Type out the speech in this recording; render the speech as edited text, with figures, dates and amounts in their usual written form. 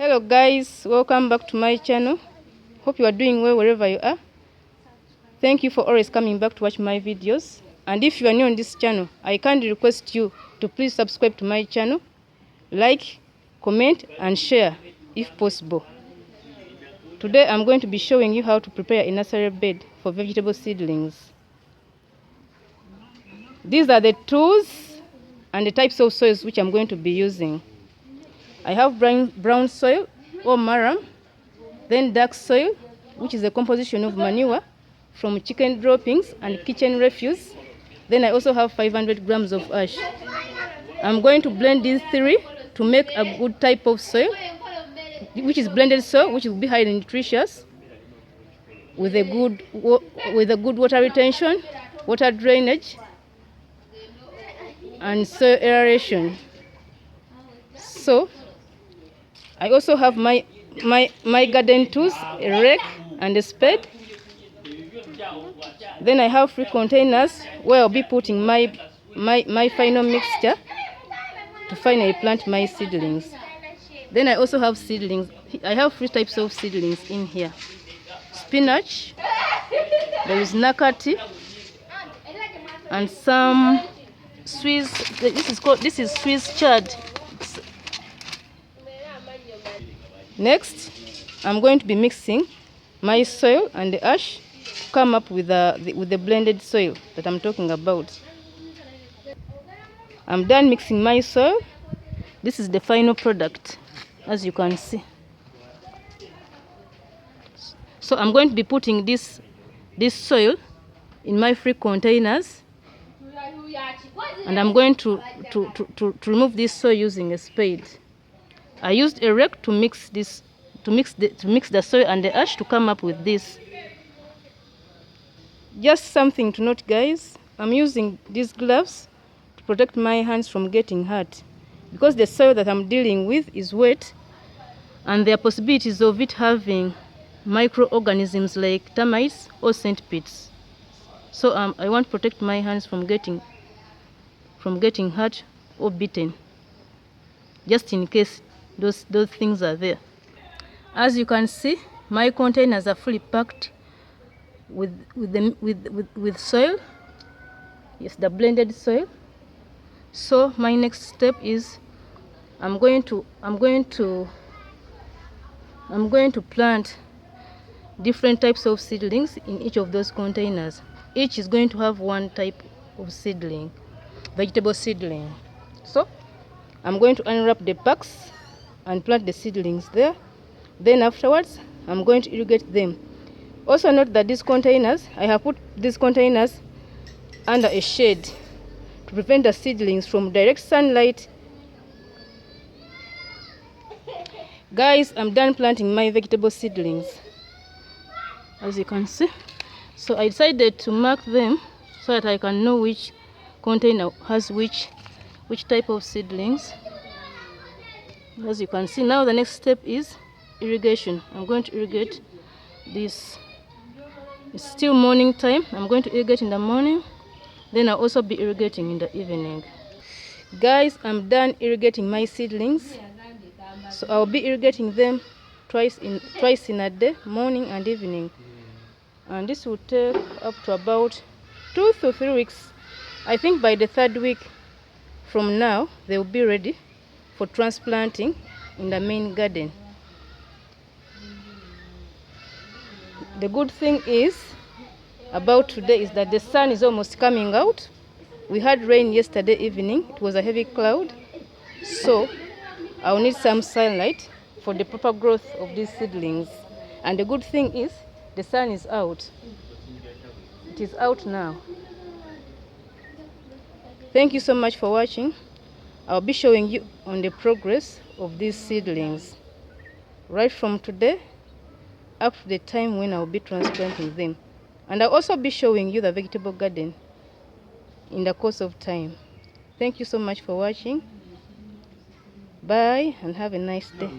Hello guys, welcome back to my channel. Hope you are doing well wherever you are. Thank you for always coming back to watch my videos. And if you are new on this channel, I kindly request you to please subscribe to my channel, like, comment and share if possible. Today I'm going to be showing you how to prepare a nursery bed for vegetable seedlings. These are the tools and the types of soils which I'm going to be using. I have brown soil or marram, then dark soil, which is a composition of manure from chicken droppings and kitchen refuse. Then I also have 500 grams of ash. I'm going to blend these three to make a good type of soil, which is blended soil, which will be highly nutritious, with a good water retention, water drainage, and soil aeration. So I also have my garden tools, a rake and a spade. Then I have 3 containers where I'll be putting my final mixture to finally plant my seedlings. Then I also have seedlings. I have 3 types of seedlings in here. Spinach, there is Nakaayijulie, and some Swiss. This is Swiss chard. Next, I'm going to be mixing my soil and the ash to come up with the blended soil that I'm talking about. I'm done mixing my soil. This is the final product, as you can see. So I'm going to be putting this soil in my 3 containers, and I'm going to remove this soil using a spade. I used a rake to mix the soil and the ash to come up with this. Just something to note, guys. I'm using these gloves to protect my hands from getting hurt, because the soil that I'm dealing with is wet, and there are possibilities of it having microorganisms like termites or centipedes. So I want to protect my hands from getting hurt or bitten, just in case those things are there. As you can see, my containers are fully packed with soil. Yes, the blended soil. So my next step is I'm going to plant different types of seedlings in each of those containers. Each is going to have 1 type of seedling, vegetable seedling. So I'm going to unwrap the packs and plant the seedlings there. Then afterwards, I'm going to irrigate them. Also note that these containers, I have put these containers under a shade to prevent the seedlings from direct sunlight. Guys, I'm done planting my vegetable seedlings, as you can see. So I decided to mark them so that I can know which container has which type of seedlings. As you can see, now the next step is irrigation. I'm going to irrigate this. It's still morning time. I'm going to irrigate in the morning, then I'll also be irrigating in the evening. Guys, I'm done irrigating my seedlings. So I'll be irrigating them twice in a day, morning and evening. And this will take up to about 2 to 3 weeks. I think by the 3rd week from now, they will be ready for transplanting in the main garden. The good thing is about today is that the sun is almost coming out. We had rain yesterday evening. It was a heavy cloud, so I'll need some sunlight for the proper growth of these seedlings. And the good thing is the sun is out. It is out now. Thank you so much for watching. I'll be showing you on the progress of these seedlings right from today up to the time when I'll be transplanting them. And I'll also be showing you the vegetable garden in the course of time. Thank you so much for watching. Bye and have a nice day.